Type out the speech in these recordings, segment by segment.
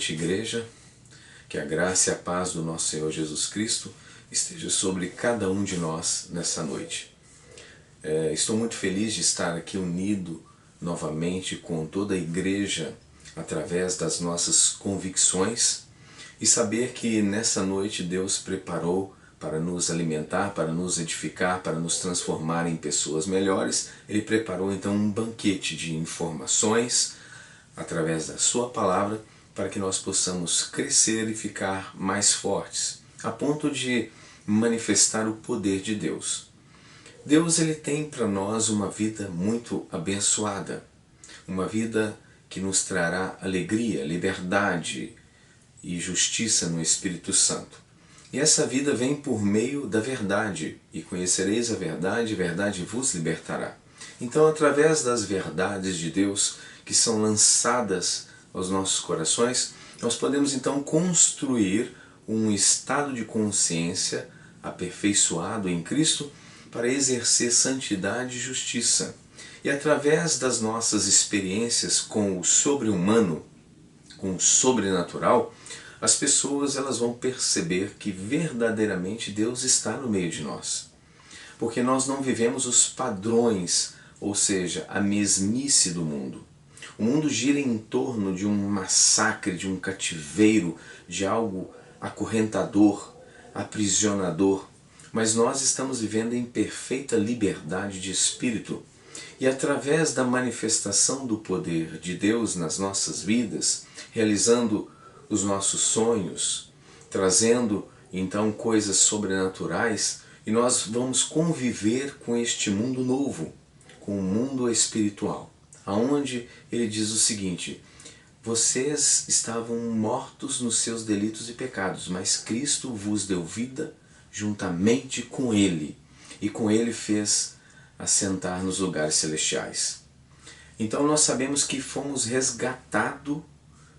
noite, igreja. Que a graça e a paz do nosso Senhor Jesus Cristo esteja sobre cada um de nós nessa noite. Estou muito feliz de estar aqui unido novamente com toda a igreja através das nossas convicções e saber que nessa noite Deus preparou para nos alimentar, para nos edificar, para nos transformar em pessoas melhores. Ele preparou então um banquete de informações através da sua palavra para que nós possamos crescer e ficar mais fortes, a ponto de manifestar o poder de Deus. Deus ele tem para nós uma vida muito abençoada, uma vida que nos trará alegria, liberdade e justiça no Espírito Santo. E essa vida vem por meio da verdade, e conhecereis a verdade vos libertará. Então, através das verdades de Deus que são lançadas aos nossos corações, nós podemos então construir um estado de consciência aperfeiçoado em Cristo para exercer santidade e justiça. E através das nossas experiências com o sobre-humano, com o sobrenatural, as pessoas elas vão perceber que verdadeiramente Deus está no meio de nós. Porque nós não vivemos os padrões, ou seja, a mesmice do mundo. O mundo gira em torno de um massacre, de um cativeiro, de algo acorrentador, aprisionador. Mas nós estamos vivendo em perfeita liberdade de espírito. E através da manifestação do poder de Deus nas nossas vidas, realizando os nossos sonhos, trazendo então coisas sobrenaturais, e nós vamos conviver com este mundo novo, com o mundo espiritual, aonde ele diz o seguinte: vocês estavam mortos nos seus delitos e pecados, mas Cristo vos deu vida juntamente com ele, e com ele fez assentar nos lugares celestiais. Então nós sabemos que fomos resgatados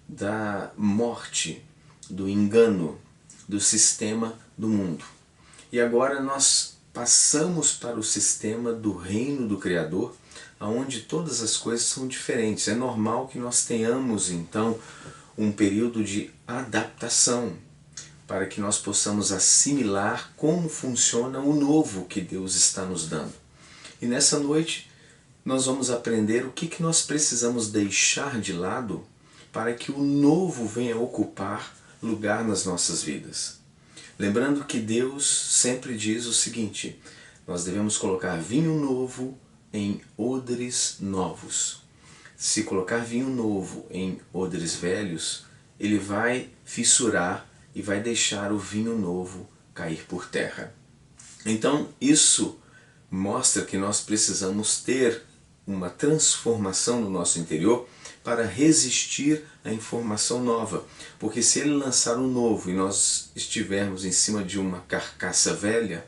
da morte, do engano, do sistema do mundo. E agora nós passamos para o sistema do reino do Criador, onde todas as coisas são diferentes. É normal que nós tenhamos então um período de adaptação, para que nós possamos assimilar como funciona o novo que Deus está nos dando. E nessa noite nós vamos aprender o que nós precisamos deixar de lado para que o novo venha ocupar lugar nas nossas vidas. Lembrando que Deus sempre diz o seguinte: nós devemos colocar vinho novo em odres novos. Se colocar vinho novo em odres velhos, ele vai fissurar e vai deixar o vinho novo cair por terra. Então isso mostra que nós precisamos ter uma transformação no nosso interior para resistir à informação nova. Porque se ele lançar um novo e nós estivermos em cima de uma carcaça velha,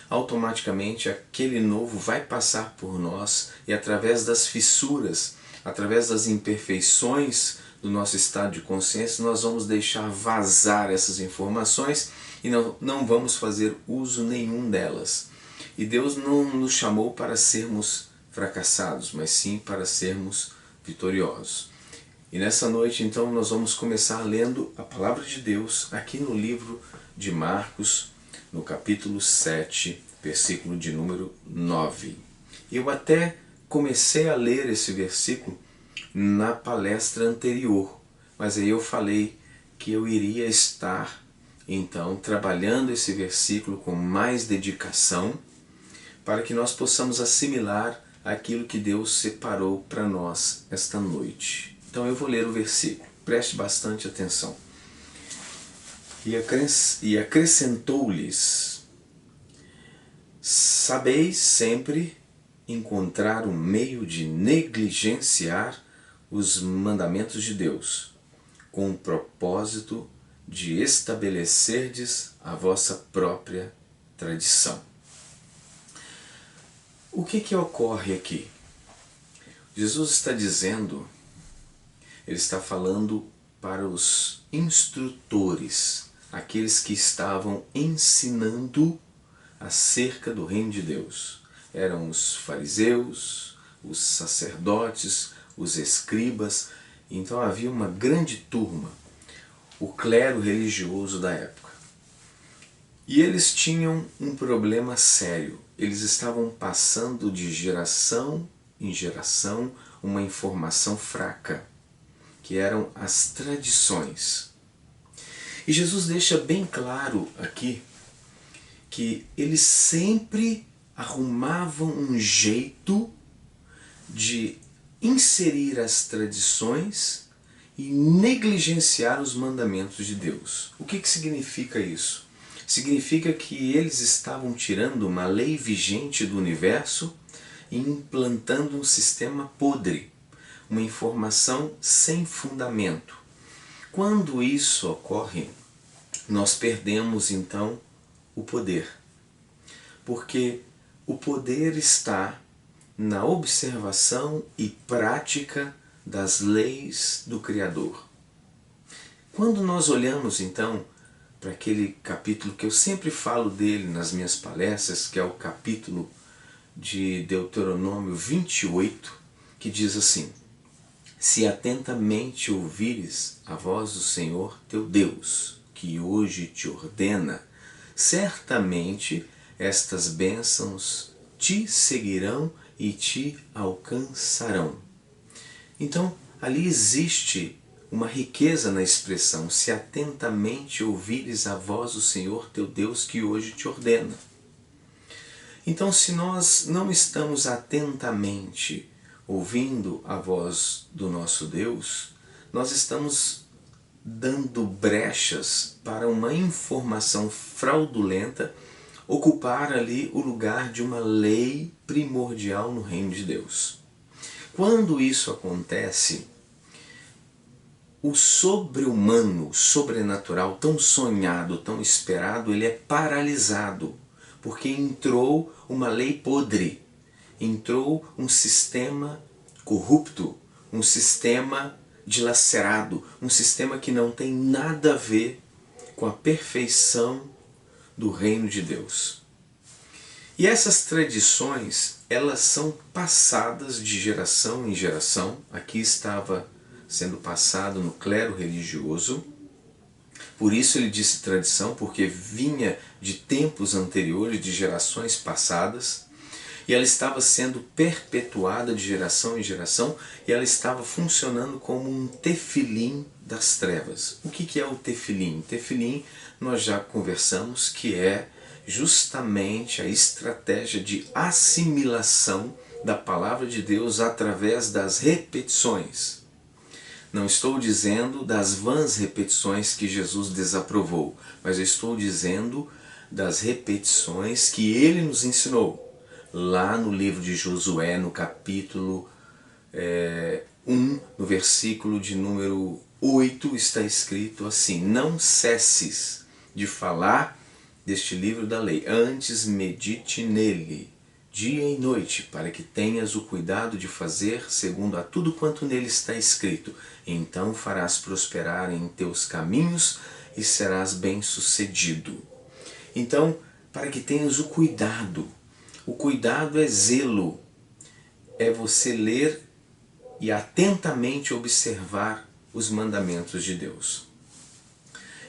automaticamente aquele novo vai passar por nós e através das fissuras, através das imperfeições do nosso estado de consciência, nós vamos deixar vazar essas informações e não vamos fazer uso nenhum delas. E Deus não nos chamou para sermos fracassados, mas sim para sermos vitoriosos. E nessa noite então nós vamos começar lendo a palavra de Deus aqui no livro de Marcos, no capítulo 7, versículo de número 9. Eu até comecei a ler esse versículo na palestra anterior, mas aí eu falei que eu iria estar então trabalhando esse versículo com mais dedicação para que nós possamos assimilar aquilo que Deus separou para nós esta noite. Então eu vou ler o versículo, preste bastante atenção. E acrescentou-lhes: sabeis sempre encontrar um meio de negligenciar os mandamentos de Deus, com o propósito de estabelecerdes a vossa própria tradição. O que ocorre aqui? Jesus está dizendo, ele está falando para os instrutores, aqueles que estavam ensinando acerca do reino de Deus. Eram os fariseus, os sacerdotes, os escribas. Então havia uma grande turma, o clero religioso da época. E eles tinham um problema sério. Eles estavam passando de geração em geração uma informação fraca, que eram as tradições. E Jesus deixa bem claro aqui que eles sempre arrumavam um jeito de inserir as tradições e negligenciar os mandamentos de Deus. O que significa isso? Significa que eles estavam tirando uma lei vigente do universo e implantando um sistema podre, uma informação sem fundamento. Quando isso ocorre, nós perdemos então o poder, porque o poder está na observação e prática das leis do Criador. Quando nós olhamos então para aquele capítulo que eu sempre falo dele nas minhas palestras, que é o capítulo de Deuteronômio 28, que diz assim: se atentamente ouvires a voz do Senhor teu Deus, que hoje te ordena, certamente estas bênçãos te seguirão e te alcançarão. Então, ali existe uma riqueza na expressão, se atentamente ouvires a voz do Senhor teu Deus, que hoje te ordena. Então, se nós não estamos atentamente ouvindo a voz do nosso Deus, nós estamos dando brechas para uma informação fraudulenta ocupar ali o lugar de uma lei primordial no reino de Deus. Quando isso acontece, o sobre-humano, o sobrenatural, tão sonhado, tão esperado, ele é paralisado, porque entrou uma lei podre, entrou um sistema corrupto, um sistema dilacerado, um sistema que não tem nada a ver com a perfeição do reino de Deus. E essas tradições, elas são passadas de geração em geração. Aqui estava sendo passado no clero religioso. Por isso ele disse tradição, porque vinha de tempos anteriores, de gerações passadas. E ela estava sendo perpetuada de geração em geração, e ela estava funcionando como um tefilim das trevas. O que é o tefilim? Tefilim, nós já conversamos, que é justamente a estratégia de assimilação da palavra de Deus através das repetições. Não estou dizendo das vãs repetições que Jesus desaprovou, mas eu estou dizendo das repetições que ele nos ensinou. Lá no livro de Josué, no capítulo 1, no versículo de número 8, está escrito assim: não cesses de falar deste livro da lei, antes medite nele, dia e noite, para que tenhas o cuidado de fazer segundo a tudo quanto nele está escrito. Então farás prosperar em teus caminhos e serás bem-sucedido. Então, para que tenhas o cuidado. O cuidado é zelo, é você ler e atentamente observar os mandamentos de Deus.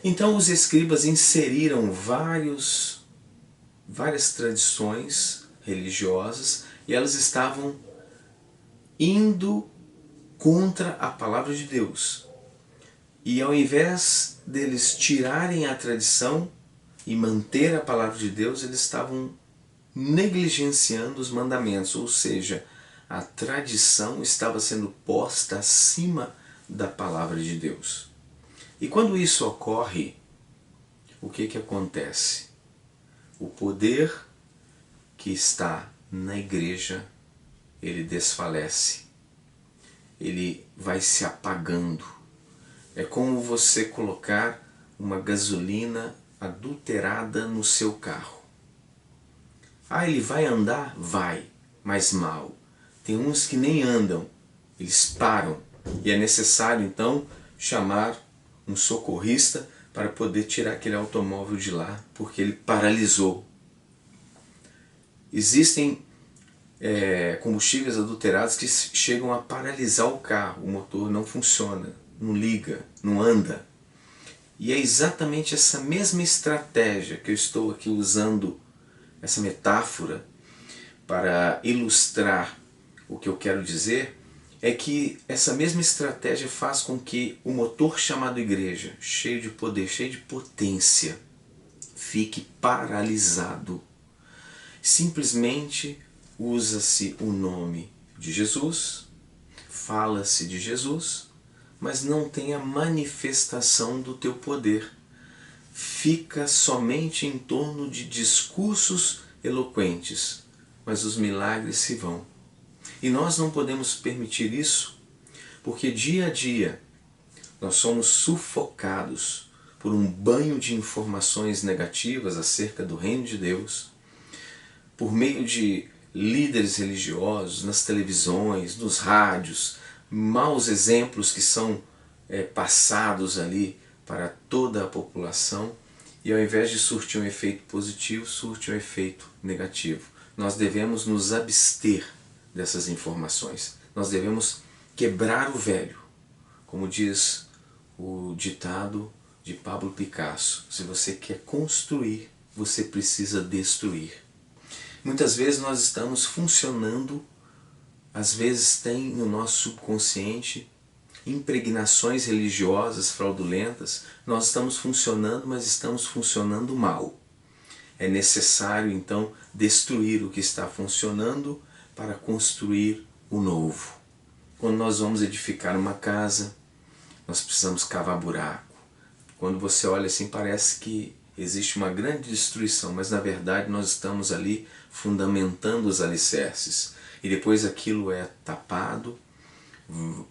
Então os escribas inseriram várias tradições religiosas e elas estavam indo contra a palavra de Deus. E ao invés deles tirarem a tradição e manter a palavra de Deus, eles estavam negligenciando os mandamentos, ou seja, a tradição estava sendo posta acima da palavra de Deus. E quando isso ocorre, o que acontece? O poder que está na igreja, ele desfalece, ele vai se apagando. É como você colocar uma gasolina adulterada no seu carro. Ah, ele vai andar? Vai, mas mal. Tem uns que nem andam, eles param. E é necessário então chamar um socorrista para poder tirar aquele automóvel de lá, porque ele paralisou. Existem combustíveis adulterados que chegam a paralisar o carro, o motor não funciona, não liga, não anda. E é exatamente essa mesma estratégia que eu estou aqui usando, essa metáfora, para ilustrar o que eu quero dizer, é que essa mesma estratégia faz com que o motor chamado igreja, cheio de poder, cheio de potência, fique paralisado. Simplesmente usa-se o nome de Jesus, fala-se de Jesus, mas não tem a manifestação do teu poder. Fica somente em torno de discursos eloquentes, mas os milagres se vão. E nós não podemos permitir isso, porque dia a dia nós somos sufocados por um banho de informações negativas acerca do reino de Deus, por meio de líderes religiosos, nas televisões, nos rádios, maus exemplos que são passados ali para toda a população, e ao invés de surtir um efeito positivo, surte um efeito negativo. Nós devemos nos abster dessas informações. Nós devemos quebrar o velho. Como diz o ditado de Pablo Picasso, se você quer construir, você precisa destruir. Muitas vezes nós estamos funcionando, às vezes tem no nosso subconsciente impregnações religiosas fraudulentas, nós estamos funcionando, mas estamos funcionando mal. É necessário então destruir o que está funcionando para construir o novo. Quando nós vamos edificar uma casa, nós precisamos cavar buraco. Quando você olha assim, parece que existe uma grande destruição, mas na verdade nós estamos ali fundamentando os alicerces. E depois aquilo é tapado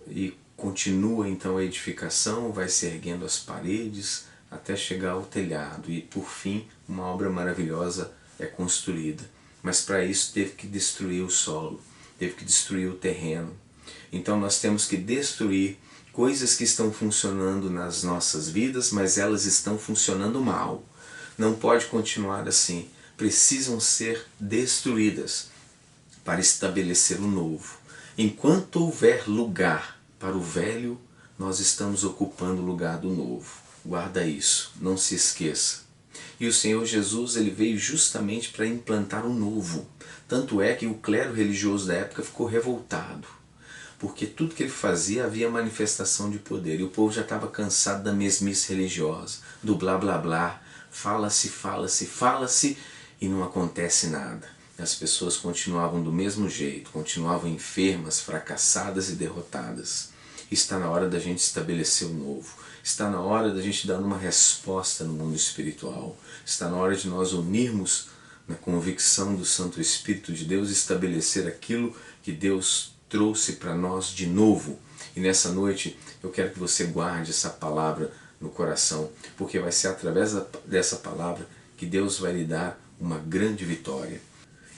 e continua então a edificação, vai se erguendo as paredes até chegar ao telhado e por fim uma obra maravilhosa é construída. Mas para isso teve que destruir o solo, teve que destruir o terreno. Então nós temos que destruir coisas que estão funcionando nas nossas vidas, mas elas estão funcionando mal. Não pode continuar assim. Precisam ser destruídas para estabelecer o novo. Enquanto houver lugar para o velho, nós estamos ocupando o lugar do novo. Guarda isso, não se esqueça. E o Senhor Jesus ele veio justamente para implantar o novo. Tanto é que o clero religioso da época ficou revoltado, porque tudo que ele fazia havia manifestação de poder, e o povo já estava cansado da mesmice religiosa, do blá blá blá, fala-se, fala-se, fala-se, e não acontece nada. As pessoas continuavam do mesmo jeito, continuavam enfermas, fracassadas e derrotadas. Está na hora da gente estabelecer o novo. Está na hora da gente dar uma resposta no mundo espiritual. Está na hora de nós unirmos na convicção do Santo Espírito de Deus e estabelecer aquilo que Deus trouxe para nós de novo. E nessa noite eu quero que você guarde essa palavra no coração, porque vai ser através dessa palavra que Deus vai lhe dar uma grande vitória.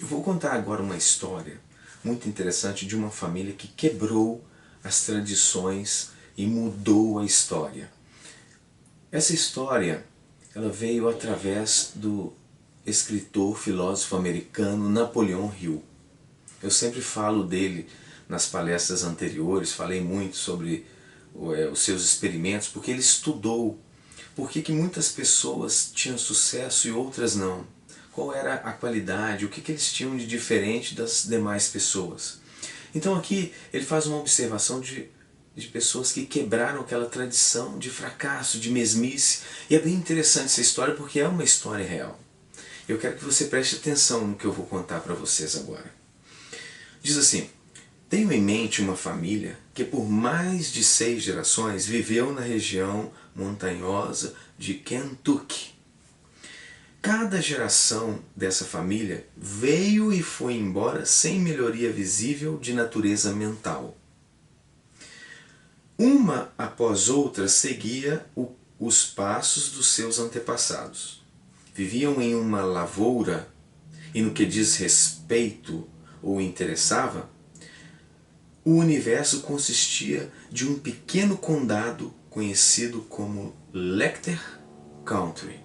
Eu vou contar agora uma história muito interessante de uma família que quebrou as tradições e mudou a história. Essa história ela veio através do escritor, filósofo americano Napoleão Hill. Eu sempre falo dele nas palestras anteriores, falei muito sobre os seus experimentos, porque ele estudou por que muitas pessoas tinham sucesso e outras não. Qual era a qualidade, o que eles tinham de diferente das demais pessoas. Então aqui ele faz uma observação de pessoas que quebraram aquela tradição de fracasso, de mesmice. E é bem interessante essa história porque é uma história real. Eu quero que você preste atenção no que eu vou contar para vocês agora. Diz assim: tenho em mente uma família que por mais de 6 gerações viveu na região montanhosa de Kentucky. Cada geração dessa família veio e foi embora sem melhoria visível de natureza mental. Uma após outra seguia os passos dos seus antepassados. Viviam em uma lavoura e no que diz respeito ou interessava, o universo consistia de um pequeno condado conhecido como Lecter Country.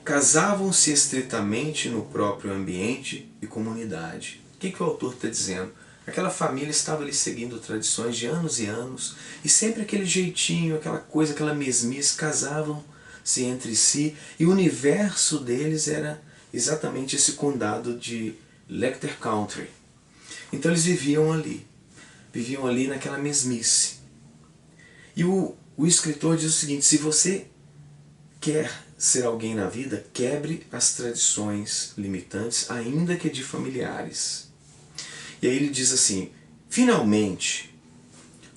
Casavam-se estritamente no próprio ambiente e comunidade. O que o autor está dizendo? Aquela família estava ali seguindo tradições de anos e anos, e sempre aquele jeitinho, aquela coisa, aquela mesmice, casavam-se entre si, e o universo deles era exatamente esse condado de Lecter Country. Então eles viviam ali naquela mesmice. E o escritor diz o seguinte: se você quer ser alguém na vida, quebre as tradições limitantes, ainda que de familiares. E aí ele diz assim: finalmente,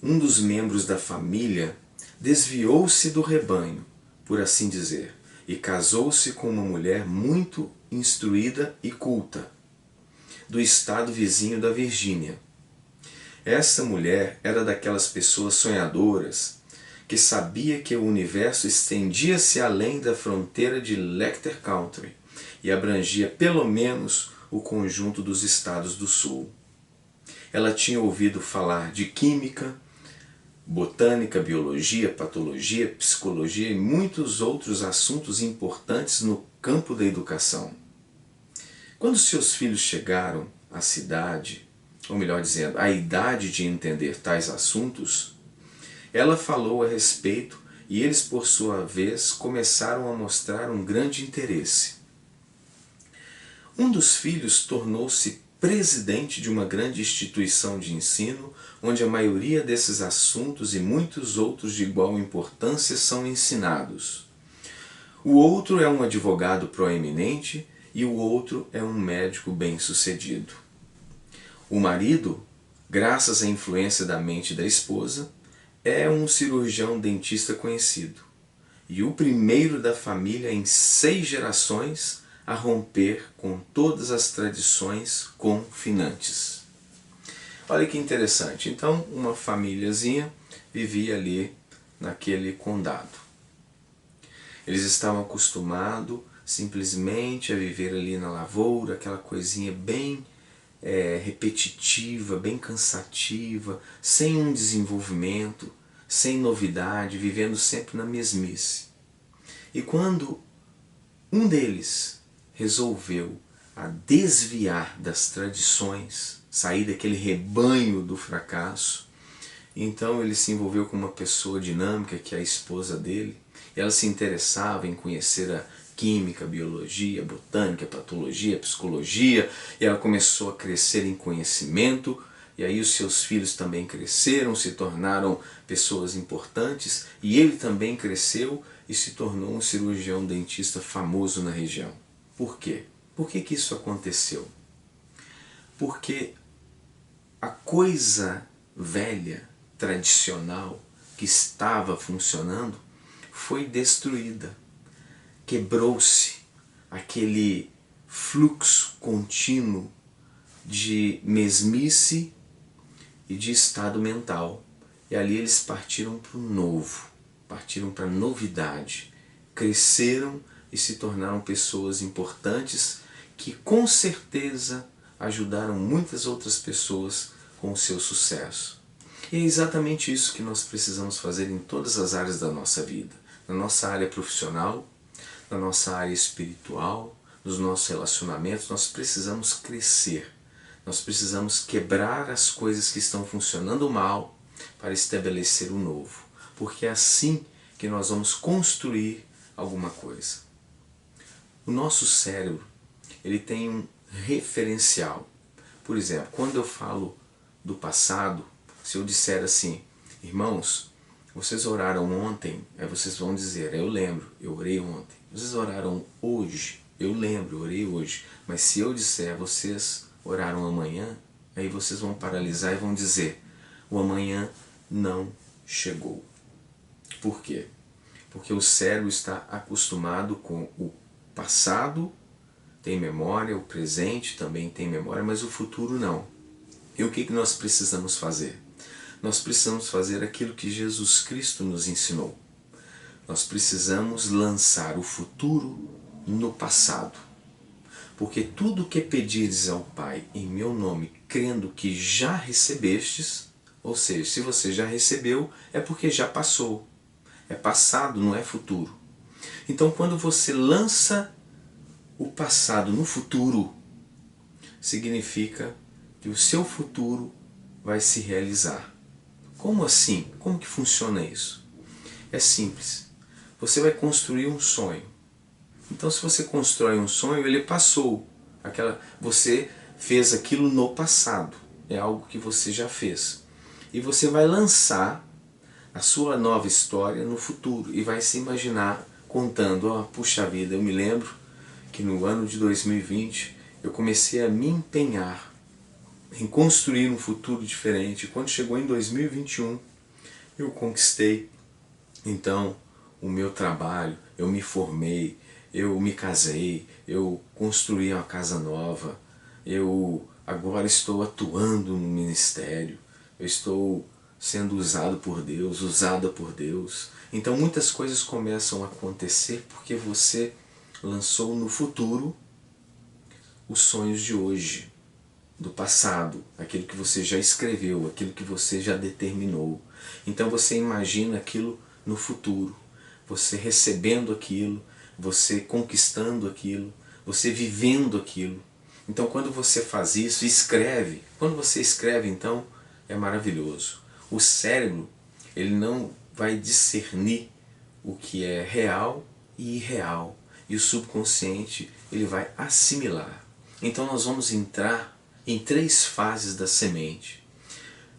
um dos membros da família desviou-se do rebanho, por assim dizer, e casou-se com uma mulher muito instruída e culta, do estado vizinho da Virgínia. Essa mulher era daquelas pessoas sonhadoras que sabia que o universo estendia-se além da fronteira de Lecter Country e abrangia pelo menos o conjunto dos estados do sul. Ela tinha ouvido falar de química, botânica, biologia, patologia, psicologia e muitos outros assuntos importantes no campo da educação. Quando seus filhos chegaram à cidade, ou melhor dizendo, à idade de entender tais assuntos, ela falou a respeito e eles, por sua vez, começaram a mostrar um grande interesse. Um dos filhos tornou-se presidente de uma grande instituição de ensino, onde a maioria desses assuntos e muitos outros de igual importância são ensinados. O outro é um advogado proeminente e o outro é um médico bem-sucedido. O marido, graças à influência da mente da esposa, é um cirurgião dentista conhecido, e o primeiro da família em 6 gerações a romper com todas as tradições confinantes. Olha que interessante. Então, uma famíliazinha vivia ali naquele condado. Eles estavam acostumados simplesmente a viver ali na lavoura, aquela coisinha bem repetitiva, bem cansativa, sem um desenvolvimento, sem novidade, vivendo sempre na mesmice. E quando um deles resolveu a desviar das tradições, sair daquele rebanho do fracasso, então ele se envolveu com uma pessoa dinâmica, que é a esposa dele, e ela se interessava em conhecer a química, biologia, botânica, patologia, psicologia, e ela começou a crescer em conhecimento, e aí os seus filhos também cresceram, se tornaram pessoas importantes, e ele também cresceu e se tornou um cirurgião dentista famoso na região. Por quê? Por que isso aconteceu? Porque a coisa velha, tradicional, que estava funcionando, foi destruída. Quebrou-se aquele fluxo contínuo de mesmice e de estado mental. E ali eles partiram para o novo, partiram para a novidade, cresceram e se tornaram pessoas importantes que com certeza ajudaram muitas outras pessoas com o seu sucesso. E é exatamente isso que nós precisamos fazer em todas as áreas da nossa vida. Na nossa área profissional, na nossa área espiritual, nos nossos relacionamentos, nós precisamos crescer. Nós precisamos quebrar as coisas que estão funcionando mal para estabelecer o novo. Porque é assim que nós vamos construir alguma coisa. O nosso cérebro, ele tem um referencial. Por exemplo, quando eu falo do passado, se eu disser assim: irmãos, vocês oraram ontem, aí vocês vão dizer: eu lembro, eu orei ontem. Vocês oraram hoje, eu lembro, eu orei hoje. Mas se eu disser: vocês oraram amanhã, aí vocês vão paralisar e vão dizer: o amanhã não chegou. Por quê? Porque o cérebro está acostumado com o passado, tem memória, o presente também tem memória, mas o futuro não. E o que nós precisamos fazer? Nós precisamos fazer aquilo que Jesus Cristo nos ensinou. Nós precisamos lançar o futuro no passado. Porque tudo que pedires ao Pai em meu nome, crendo que já recebestes, ou seja, se você já recebeu, é porque já passou. É passado, não é futuro. Então, quando você lança o passado no futuro, significa que o seu futuro vai se realizar. Como assim? Como que funciona isso? É simples. Você vai construir um sonho. Então, se você constrói um sonho, ele passou. Você fez aquilo no passado. É algo que você já fez. E você vai lançar a sua nova história no futuro e vai se imaginar contando, puxa vida, eu me lembro que no ano de 2020 eu comecei a me empenhar em construir um futuro diferente. Quando chegou em 2021, eu conquistei então o meu trabalho, eu me formei, eu me casei, eu construí uma casa nova, eu agora estou atuando no ministério, eu estou sendo usado por Deus, usada por Deus. Então muitas coisas começam a acontecer porque você lançou no futuro os sonhos de hoje, do passado, aquilo que você já escreveu, aquilo que você já determinou. Então você imagina aquilo no futuro, você recebendo aquilo, você conquistando aquilo, você vivendo aquilo. Então quando você faz isso, escreve. Quando você escreve, então, é maravilhoso. O cérebro, ele não vai discernir o que é real e irreal. E o subconsciente, ele vai assimilar. Então nós vamos entrar em 3 fases da semente.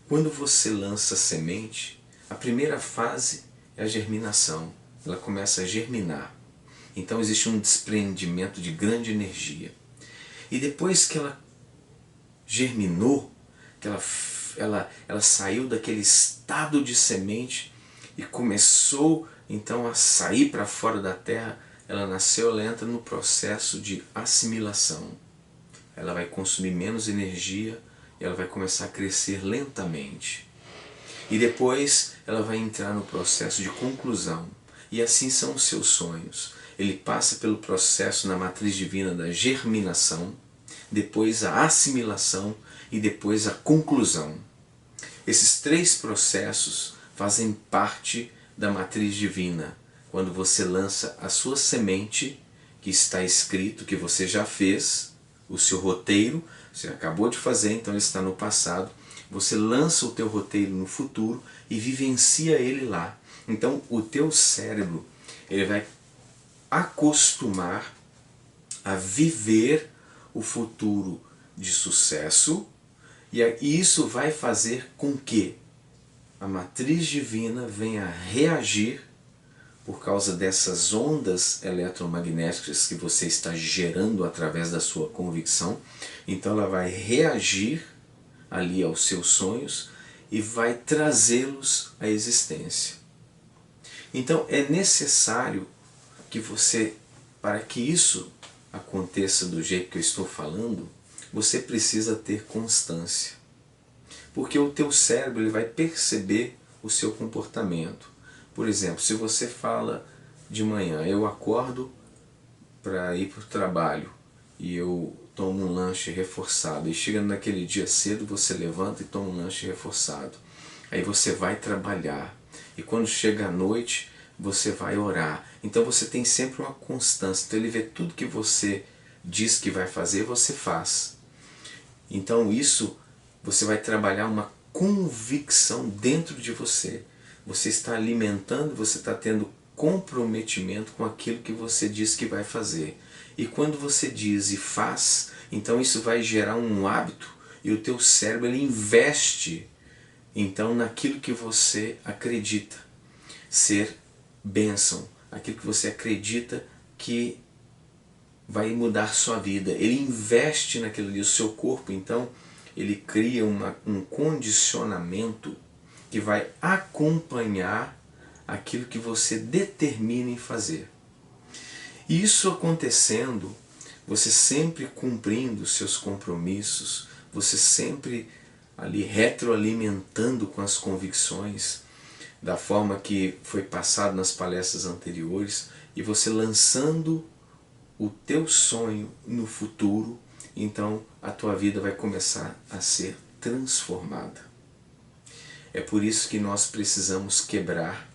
Quando você lança a semente, a primeira fase é a germinação. Ela começa a germinar. Então existe um desprendimento de grande energia. E depois que ela germinou, que ela saiu daquele estado de semente e começou então a sair para fora da terra, ela nasceu, ela entra no processo de assimilação. Ela vai consumir menos energia e ela vai começar a crescer lentamente. E depois ela vai entrar no processo de conclusão. E assim são os seus sonhos. Ele passa pelo processo na matriz divina da germinação, depois a assimilação e depois a conclusão. Esses 3 processos fazem parte da matriz divina. Quando você lança a sua semente, que está escrito, que você já fez, o seu roteiro, você acabou de fazer, então ele está no passado, você lança o teu roteiro no futuro e vivencia ele lá. Então o teu cérebro, ele vai acostumar a viver o futuro de sucesso, e isso vai fazer com que a matriz divina venha reagir por causa dessas ondas eletromagnéticas que você está gerando através da sua convicção. Então ela vai reagir ali aos seus sonhos e vai trazê-los à existência. Então é necessário que você, para que isso aconteça do jeito que eu estou falando, você precisa ter constância. Porque o teu cérebro ele vai perceber o seu comportamento. Por exemplo, se você fala de manhã, eu acordo para ir para o trabalho e eu tomo um lanche reforçado, e chega naquele dia cedo, você levanta e toma um lanche reforçado. Aí você vai trabalhar, e quando chega a noite, você vai orar. Então você tem sempre uma constância. Então ele vê tudo que você diz que vai fazer, você faz. Então isso, você vai trabalhar uma convicção dentro de você. Você está alimentando, você está tendo comprometimento com aquilo que você diz que vai fazer. E quando você diz e faz, então isso vai gerar um hábito e o teu cérebro ele investe então naquilo que você acredita ser bênção, aquilo que você acredita que vai mudar sua vida. Ele investe naquilo ali, o seu corpo então ele cria um condicionamento que vai acompanhar aquilo que você determina em fazer. E isso acontecendo, você sempre cumprindo seus compromissos, você sempre ali retroalimentando com as convicções, da forma que foi passado nas palestras anteriores, e você lançando o teu sonho no futuro, então a tua vida vai começar a ser transformada. É por isso que nós precisamos quebrar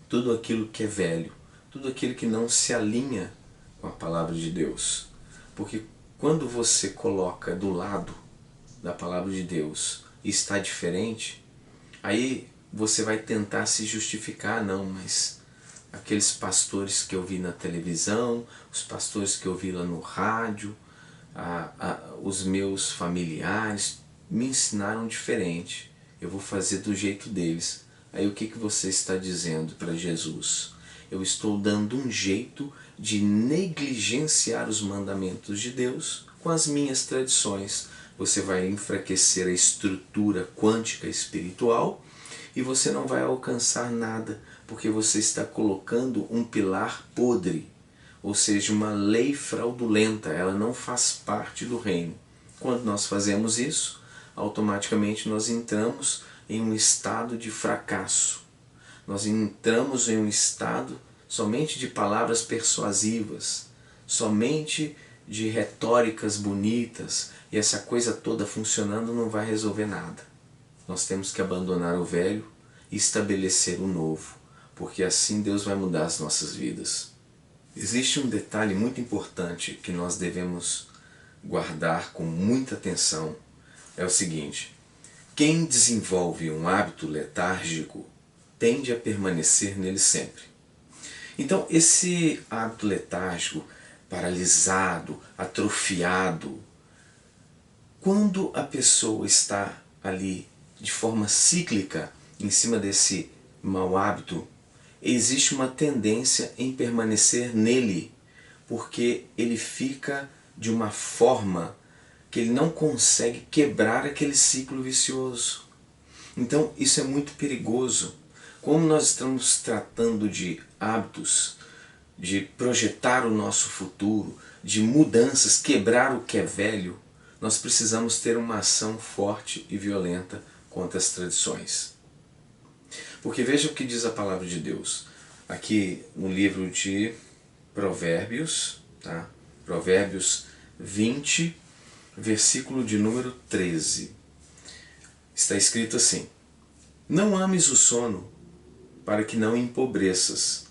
tudo aquilo que é velho, tudo aquilo que não se alinha com a palavra de Deus. Porque quando você coloca do lado da palavra de Deus e está diferente, aí você vai tentar se justificar, não, mas aqueles pastores que eu vi na televisão, os pastores que eu vi lá no rádio, os meus familiares me ensinaram diferente, eu vou fazer do jeito deles. Aí o que você está dizendo para Jesus? Eu estou dando um jeito de negligenciar os mandamentos de Deus com as minhas tradições. Você vai enfraquecer a estrutura quântica espiritual e você não vai alcançar nada, porque você está colocando um pilar podre, ou seja, uma lei fraudulenta, ela não faz parte do reino. Quando nós fazemos isso, automaticamente nós entramos em um estado de fracasso. Nós entramos em um estado somente de palavras persuasivas, somente de retóricas bonitas, e essa coisa toda funcionando não vai resolver nada. Nós temos que abandonar o velho e estabelecer o novo, porque assim Deus vai mudar as nossas vidas. Existe um detalhe muito importante que nós devemos guardar com muita atenção, é o seguinte: quem desenvolve um hábito letárgico tende a permanecer nele sempre. Então esse hábito letárgico, paralisado, atrofiado, quando a pessoa está ali de forma cíclica em cima desse mau hábito, existe uma tendência em permanecer nele, porque ele fica de uma forma que ele não consegue quebrar aquele ciclo vicioso. Então isso é muito perigoso. Como nós estamos tratando de hábitos, de projetar o nosso futuro, de mudanças, quebrar o que é velho, nós precisamos ter uma ação forte e violenta contra as tradições. Porque veja o que diz a palavra de Deus, aqui no livro de Provérbios, tá? Provérbios 20, versículo de número 13. Está escrito assim: não ames o sono, para que não empobreças.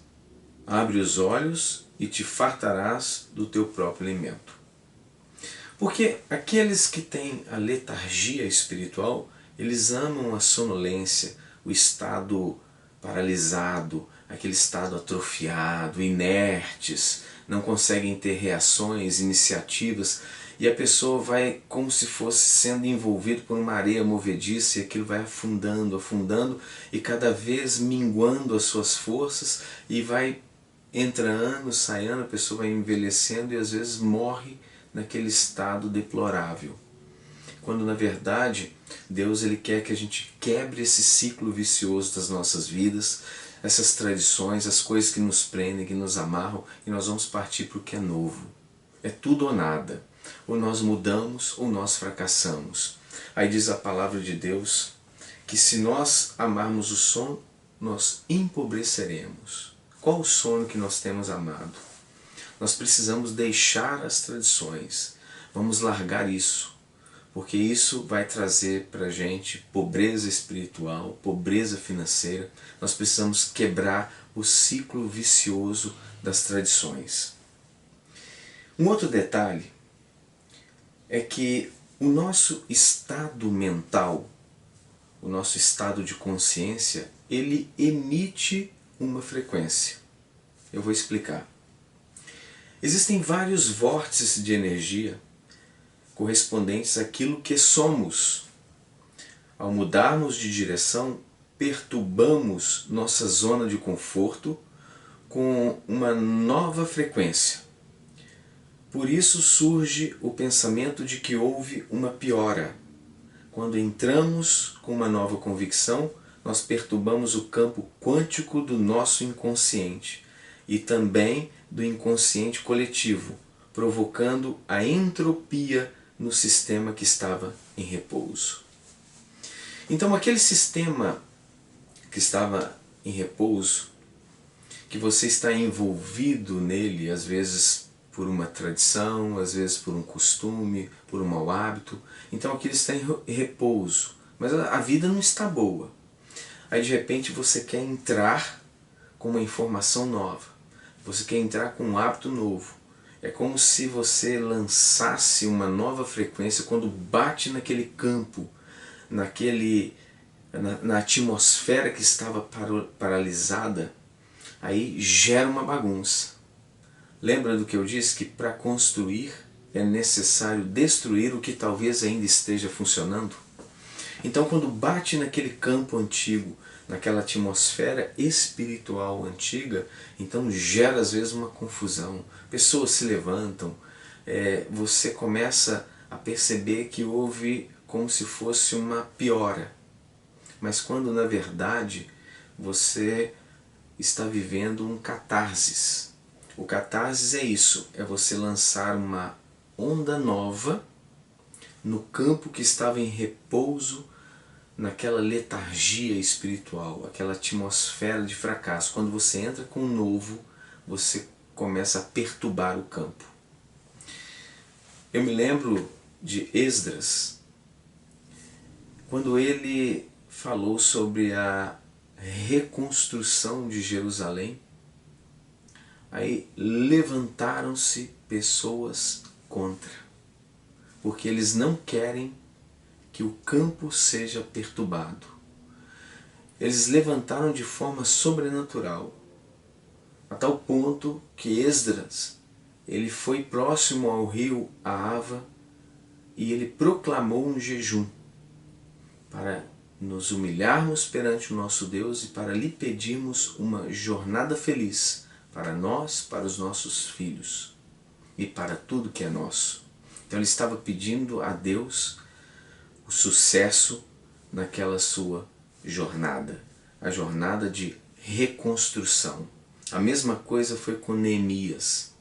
Abre os olhos e te fartarás do teu próprio alimento. Porque aqueles que têm a letargia espiritual, eles amam a sonolência, o estado paralisado, aquele estado atrofiado, inertes, não conseguem ter reações, iniciativas, e a pessoa vai como se fosse sendo envolvido por uma areia movediça, e aquilo vai afundando, afundando, e cada vez minguando as suas forças, e vai, entra anos, sai ano, a pessoa vai envelhecendo e às vezes morre naquele estado deplorável. Quando na verdade Deus ele quer que a gente quebre esse ciclo vicioso das nossas vidas, essas tradições, as coisas que nos prendem, que nos amarram, e nós vamos partir para o que é novo. É tudo ou nada. Ou nós mudamos ou nós fracassamos. Aí diz a palavra de Deus que se nós amarmos o sono, nós empobreceremos. Qual o sono que nós temos amado? Nós precisamos deixar as tradições. Vamos largar isso, porque isso vai trazer para a gente pobreza espiritual, pobreza financeira. Nós precisamos quebrar o ciclo vicioso das tradições. Um outro detalhe é que o nosso estado mental, o nosso estado de consciência, ele emite uma frequência. Eu vou explicar. Existem vários vórtices de energia correspondentes àquilo que somos. Ao mudarmos de direção, perturbamos nossa zona de conforto com uma nova frequência. Por isso surge o pensamento de que houve uma piora. Quando entramos com uma nova convicção, nós perturbamos o campo quântico do nosso inconsciente e também do inconsciente coletivo, provocando a entropia no sistema que estava em repouso. Então aquele sistema que estava em repouso, que você está envolvido nele, às vezes por uma tradição, às vezes por um costume, por um mau hábito, então aquilo está em repouso, mas a vida não está boa. Aí de repente você quer entrar com uma informação nova, você quer entrar com um hábito novo, É como se você lançasse uma nova frequência quando bate naquele campo, na atmosfera que estava paralisada, aí gera uma bagunça. Lembra do que eu disse? Que para construir é necessário destruir o que talvez ainda esteja funcionando? Então quando bate naquele campo antigo, naquela atmosfera espiritual antiga, então gera às vezes uma confusão. Pessoas se levantam, você começa a perceber que houve como se fosse uma piora. Mas quando na verdade você está vivendo um catarsis. O catarsis é isso, é você lançar uma onda nova no campo que estava em repouso, naquela letargia espiritual, aquela atmosfera de fracasso. Quando você entra com o novo, você começa a perturbar o campo. Eu me lembro de Esdras, quando ele falou sobre a reconstrução de Jerusalém, aí levantaram-se pessoas contra, porque eles não querem que o campo seja perturbado. Eles levantaram de forma sobrenatural, a tal ponto que Esdras, ele foi próximo ao rio Ahava e ele proclamou um jejum para nos humilharmos perante o nosso Deus e para lhe pedirmos uma jornada feliz para nós, para os nossos filhos e para tudo que é nosso. Então ele estava pedindo a Deus o sucesso naquela sua jornada, a jornada de reconstrução. A mesma coisa foi com Neemias.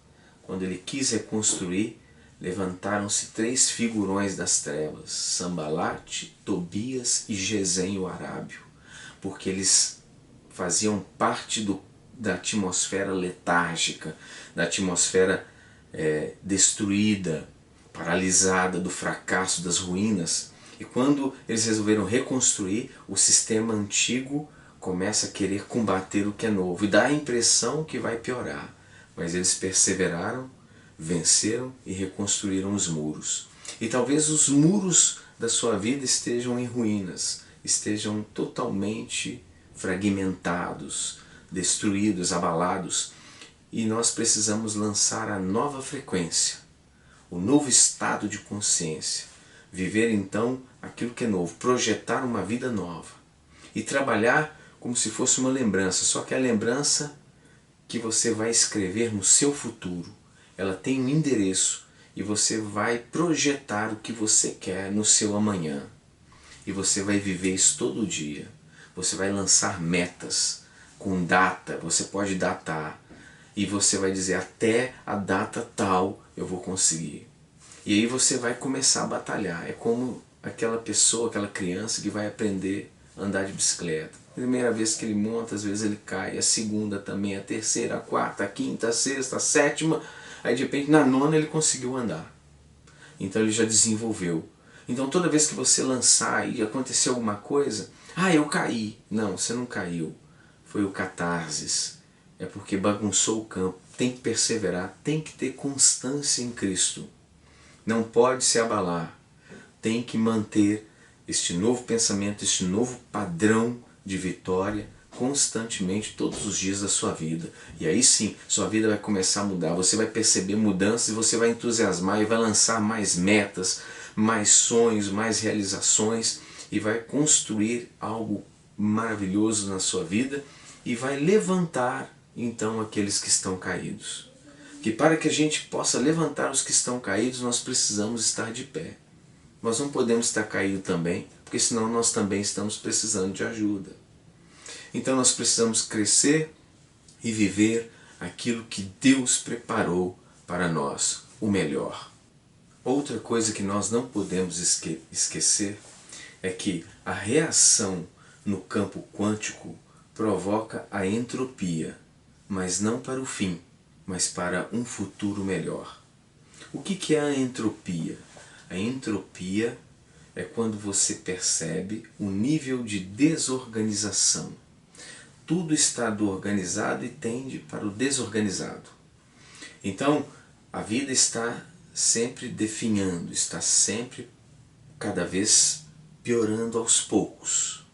Quando ele quis reconstruir, levantaram-se 3 figurões das trevas, Sambalate, Tobias e Gesem o Arábio, porque eles faziam parte da atmosfera letárgica, da atmosfera destruída, paralisada, do fracasso, das ruínas. E quando eles resolveram reconstruir, o sistema antigo começa a querer combater o que é novo e dá a impressão que vai piorar. Mas eles perseveraram, venceram e reconstruíram os muros. E talvez os muros da sua vida estejam em ruínas, estejam totalmente fragmentados, destruídos, abalados. E nós precisamos lançar a nova frequência, o novo estado de consciência. Viver então aquilo que é novo, projetar uma vida nova e trabalhar como se fosse uma lembrança, só que a lembrança que você vai escrever no seu futuro, ela tem um endereço e você vai projetar o que você quer no seu amanhã e você vai viver isso todo dia. Você vai lançar metas com data, você pode datar e você vai dizer até a data tal eu vou conseguir. E aí você vai começar a batalhar. É como aquela pessoa, aquela criança que vai aprender a andar de bicicleta. A primeira vez que ele monta, às vezes ele cai. A segunda também, a terceira, a quarta, a quinta, a sexta, a sétima. Aí de repente na 9ª ele conseguiu andar. Então ele já desenvolveu. Então toda vez que você lançar e acontecer alguma coisa, eu caí. Não, você não caiu. Foi o catarsis. É porque bagunçou o campo. Tem que perseverar, tem que ter constância em Cristo. Não pode se abalar, tem que manter este novo pensamento, este novo padrão de vitória constantemente todos os dias da sua vida. E aí sim, sua vida vai começar a mudar, você vai perceber mudanças e você vai entusiasmar e vai lançar mais metas, mais sonhos, mais realizações e vai construir algo maravilhoso na sua vida e vai levantar então aqueles que estão caídos. Que para que a gente possa levantar os que estão caídos, nós precisamos estar de pé. Nós não podemos estar caídos também, porque senão nós também estamos precisando de ajuda. Então nós precisamos crescer e viver aquilo que Deus preparou para nós, o melhor. Outra coisa que nós não podemos esquecer é que a reação no campo quântico provoca a entropia, mas não para o fim, mas para um futuro melhor. O que é a entropia? A entropia é quando você percebe o nível de desorganização. Tudo está do organizado e tende para o desorganizado. Então, A vida está sempre definhando, está sempre cada vez piorando aos poucos.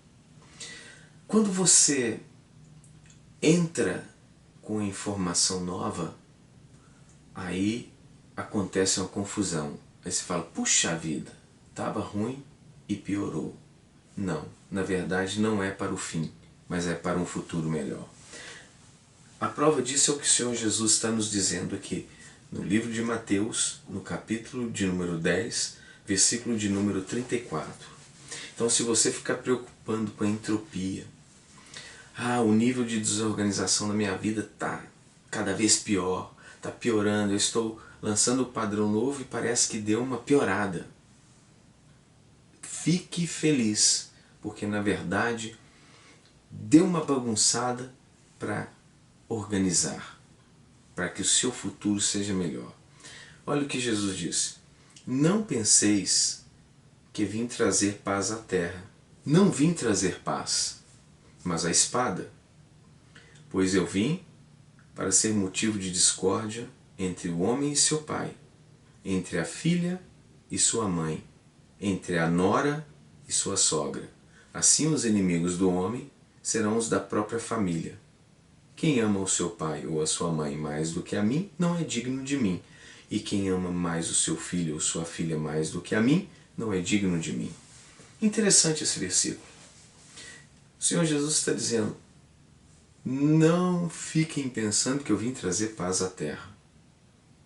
Quando você entra com informação nova, aí acontece uma confusão. Aí você fala, puxa vida, estava ruim e piorou. Não, na verdade não é para o fim, mas é para um futuro melhor. A prova disso é o que o Senhor Jesus está nos dizendo aqui, no livro de Mateus, no capítulo de número 10, versículo de número 34. Então, se você ficar preocupando com a entropia, o nível de desorganização da minha vida está cada vez pior, está piorando, eu estou lançando o padrão novo e parece que deu uma piorada. Fique feliz, porque na verdade deu uma bagunçada para organizar, para que o seu futuro seja melhor. Olha o que Jesus disse: não penseis que vim trazer paz à terra. Não vim trazer paz, mas a espada. Pois eu vim para ser motivo de discórdia entre o homem e seu pai, entre a filha e sua mãe, entre a nora e sua sogra. Assim os inimigos do homem serão os da própria família. Quem ama o seu pai ou a sua mãe mais do que a mim, não é digno de mim. E quem ama mais o seu filho ou sua filha mais do que a mim, não é digno de mim. Interessante esse versículo. O Senhor Jesus está dizendo, não fiquem pensando que eu vim trazer paz à terra.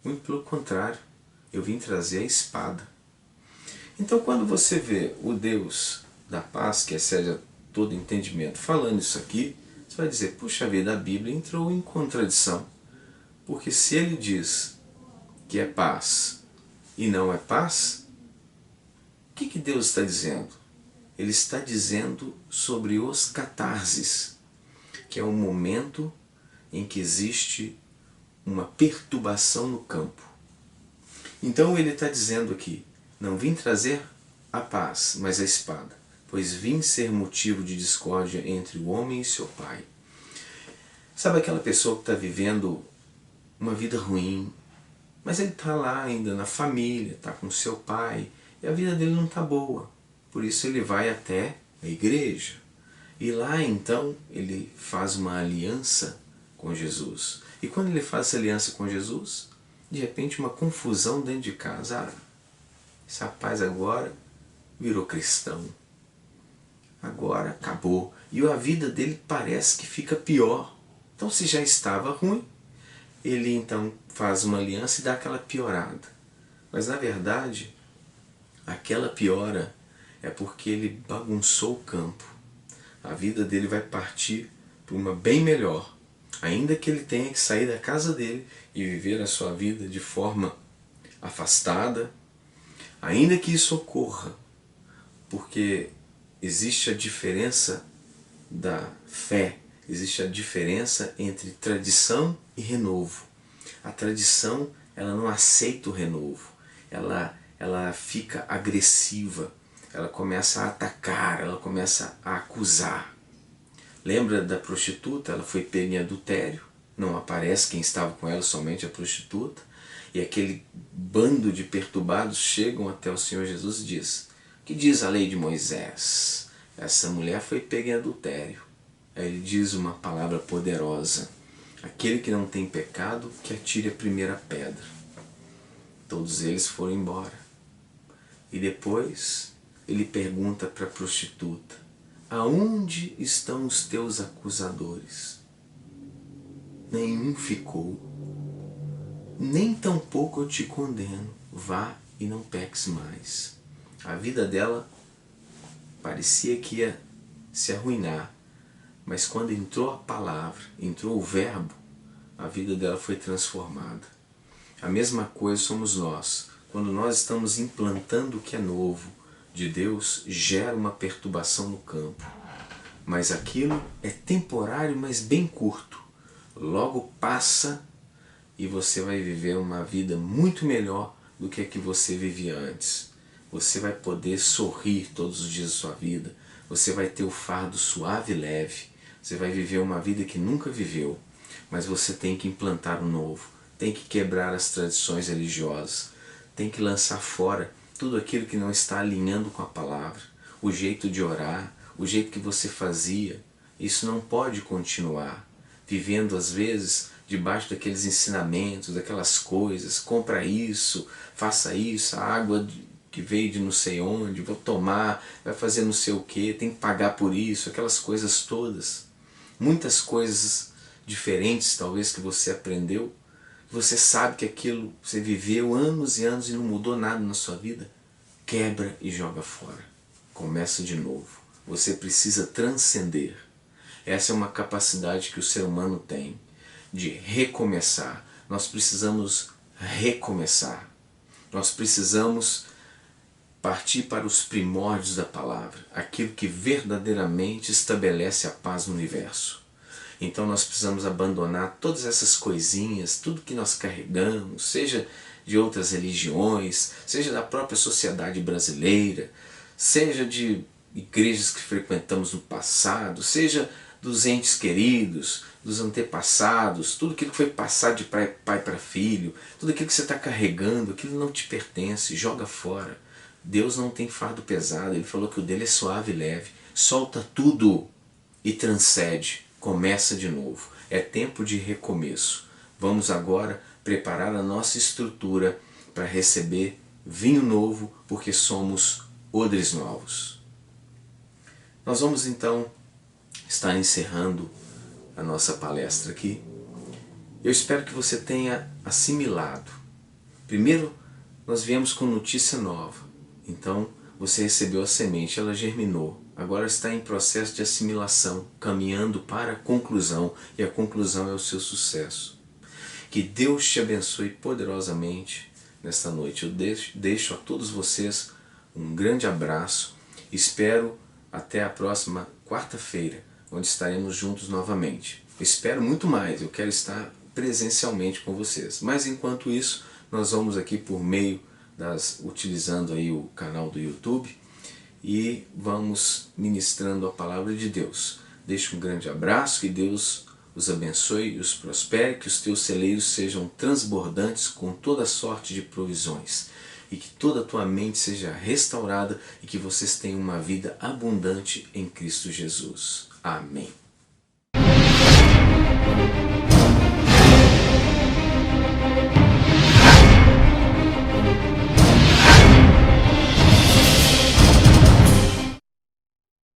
Muito pelo contrário, eu vim trazer a espada. Então quando você vê o Deus da paz, que excede a todo entendimento, falando isso aqui, você vai dizer, puxa vida, a Bíblia entrou em contradição. Porque se ele diz que é paz e não é paz, o que Deus está dizendo? Ele está dizendo sobre os catarses, que é um momento em que existe uma perturbação no campo. Então ele está dizendo aqui, não vim trazer a paz, mas a espada, pois vim ser motivo de discórdia entre o homem e seu pai. Sabe aquela pessoa que está vivendo uma vida ruim, mas ele está lá ainda na família, está com seu pai, e a vida dele não está boa. Por isso ele vai até a igreja. E lá então ele faz uma aliança com Jesus. E quando ele faz essa aliança com Jesus, de repente uma confusão dentro de casa. Esse rapaz agora virou cristão. Agora acabou. E a vida dele parece que fica pior. Então se já estava ruim, ele então faz uma aliança e dá aquela piorada. Mas na verdade, aquela piora é porque ele bagunçou o campo. A vida dele vai partir para uma bem melhor. Ainda que ele tenha que sair da casa dele e viver a sua vida de forma afastada, ainda que isso ocorra, porque existe a diferença da fé, existe a diferença entre tradição e renovo. A tradição, ela não aceita o renovo, ela fica agressiva, ela começa a atacar, ela começa a acusar. Lembra da prostituta? Ela foi pega em adultério, não aparece quem estava com ela, somente a prostituta, e aquele bando de perturbados chegam até o Senhor Jesus e diz: o que diz a lei de Moisés? Essa mulher foi pega em adultério. Aí ele diz uma palavra poderosa: aquele que não tem pecado, que atire a primeira pedra. Todos eles foram embora. E depois ele pergunta para a prostituta: aonde estão os teus acusadores? Nenhum ficou. Nem tampouco eu te condeno. Vá e não peques mais. A vida dela parecia que ia se arruinar. Mas quando entrou a palavra, entrou o verbo, a vida dela foi transformada. A mesma coisa somos nós. Quando nós estamos implantando o que é novo de Deus, gera uma perturbação no campo. Mas aquilo é temporário, mas bem curto. Logo passa e você vai viver uma vida muito melhor do que a que você vivia antes. Você vai poder sorrir todos os dias da sua vida. Você vai ter o fardo suave e leve. Você vai viver uma vida que nunca viveu. Mas você tem que implantar o novo. tem que quebrar as tradições religiosas, tem que lançar fora tudo aquilo que não está alinhando com a palavra, o jeito de orar, o jeito que você fazia. Isso não pode continuar vivendo às vezes debaixo daqueles ensinamentos, daquelas coisas, compra isso, faça isso, a água que veio de não sei onde, vou tomar, vai fazer não sei o que, tem que pagar por isso, aquelas coisas todas. Muitas coisas diferentes talvez que você aprendeu, você sabe que aquilo você viveu anos e anos e não mudou nada na sua vida, quebra e joga fora. Começa de novo. Você precisa transcender. Essa é uma capacidade que o ser humano tem de recomeçar. Nós precisamos recomeçar. Nós precisamos partir para os primórdios da palavra, aquilo que verdadeiramente estabelece a paz no universo. Então nós precisamos abandonar todas essas coisinhas, tudo que nós carregamos, seja de outras religiões, seja da própria sociedade brasileira, seja de igrejas que frequentamos no passado, seja dos entes queridos, dos antepassados, tudo aquilo que foi passado de pai para filho, tudo aquilo que você está carregando, aquilo não te pertence, joga fora. Deus não tem fardo pesado, Ele falou que o dele é suave e leve. Solta tudo e transcende, começa de novo. É tempo de recomeço. Vamos agora preparar a nossa estrutura para receber vinho novo, porque somos odres novos. Nós vamos então estar encerrando a nossa palestra aqui. Eu espero que você tenha assimilado. Primeiro, nós viemos com notícia nova. Então, você recebeu a semente, ela germinou. Agora está em processo de assimilação, caminhando para a conclusão, e a conclusão é o seu sucesso. Que Deus te abençoe poderosamente nesta noite. Eu deixo a todos vocês um grande abraço. Espero até a próxima quarta-feira, onde estaremos juntos novamente. Eu espero muito mais, eu quero estar presencialmente com vocês. Mas enquanto isso, nós vamos aqui por meio utilizando aí o canal do YouTube e vamos ministrando a palavra de Deus. Deixo um grande abraço, que Deus os abençoe e os prospere, que os teus celeiros sejam transbordantes com toda sorte de provisões e que toda a tua mente seja restaurada e que vocês tenham uma vida abundante em Cristo Jesus. Amém.